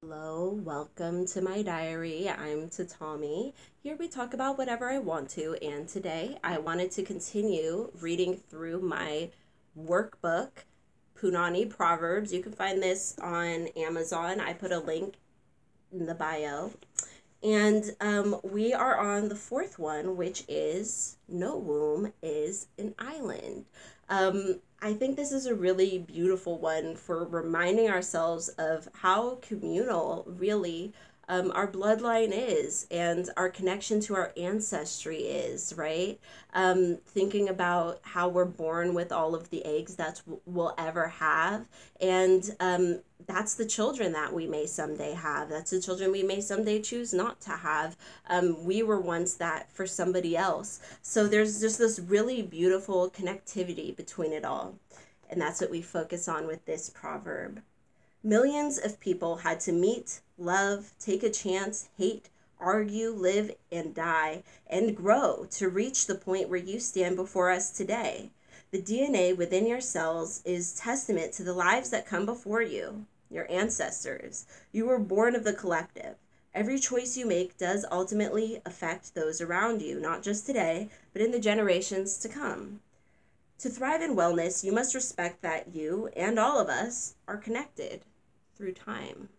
Hello, welcome to my diary. I'm Tahtahme. Here we talk about whatever I want to, and today I wanted to continue reading through my workbook, Punani Proverbs. You can find this on Amazon. I put a link in the bio. And we are on the fourth one, which is No Womb is an Island. I think this is a really beautiful one for reminding ourselves of how communal, really, our bloodline is and our connection to our ancestry is, right? Thinking about how we're born with all of the eggs that we'll ever have. And that's the children that we may someday have. That's the children we may someday choose not to have. We were once that for somebody else. So there's just this really beautiful connectivity between it all. And that's what we focus on with this proverb. Millions of people had to meet, love, take a chance, hate, argue, live, and die, and grow to reach the point where you stand before us today. The DNA within your cells is testament to the lives that come before you, your ancestors. You were born of the collective. Every choice you make does ultimately affect those around you, not just today, but in the generations to come. To thrive in wellness, you must respect that you and all of us are connected through time.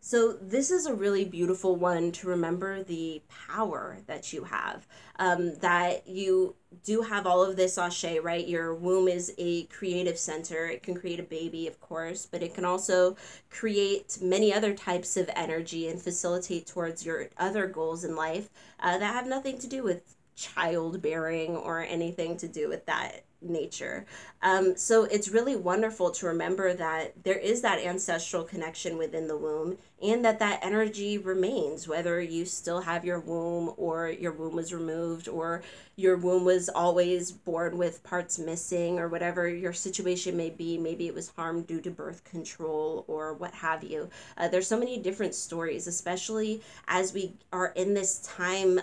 So this is a really beautiful one to remember the power that you have, that you do have all of this ashe, right? Your womb is a creative center. It can create a baby, of course, but it can also create many other types of energy and facilitate towards your other goals in life that have nothing to do with childbearing or anything to do with that nature. So it's really wonderful to remember that there is that ancestral connection within the womb and that energy remains, whether you still have your womb or your womb was removed or your womb was always born with parts missing or whatever your situation may be. Maybe it was harmed due to birth control or what have you. There's so many different stories, especially as we are in this time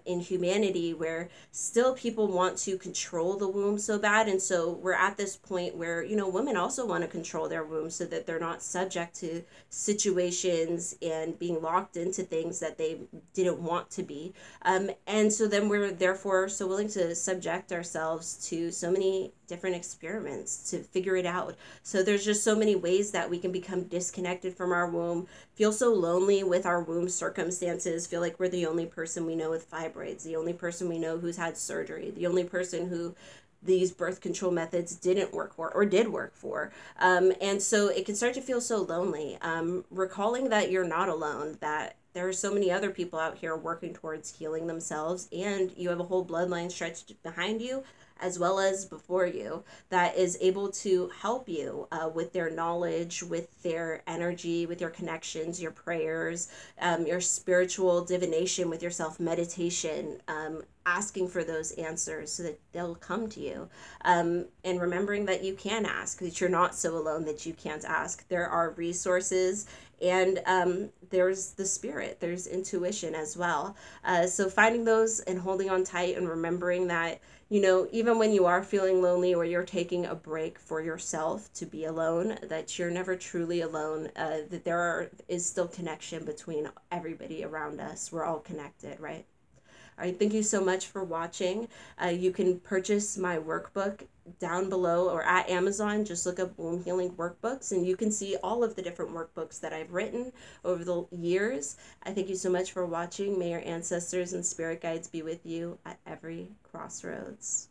in humanity where still people want to control the womb so bad. And so we're at this point where, women also want to control their womb so that they're not subject to situations and being locked into things that they didn't want to be. And so then we're therefore so willing to subject ourselves to so many different experiments to figure it out. So there's just so many ways that we can become disconnected from our womb, feel so lonely with our womb circumstances, feel like we're the only person we know with fibroids, the only person we know who's had surgery, the only person who these birth control methods didn't work for or did work for. And so it can start to feel so lonely. Recalling that you're not alone, that there are so many other people out here working towards healing themselves, and you have a whole bloodline stretched behind you as well as before you that is able to help you with their knowledge, with their energy, with your connections, your prayers, your spiritual divination with yourself, meditation, asking for those answers so that they'll come to you. And remembering that you can ask, that you're not so alone that you can't ask. There are resources, and there's the spirit, there's intuition as well. So finding those and holding on tight and remembering that, even when you are feeling lonely or you're taking a break for yourself to be alone, that you're never truly alone, that is still connection between everybody around us. We're all connected, right? All right, thank you so much for watching. You can purchase my workbook down below or at Amazon. Just look up Womb Healing Workbooks and you can see all of the different workbooks that I've written over the years. I thank you so much for watching. May your ancestors and spirit guides be with you at every crossroads.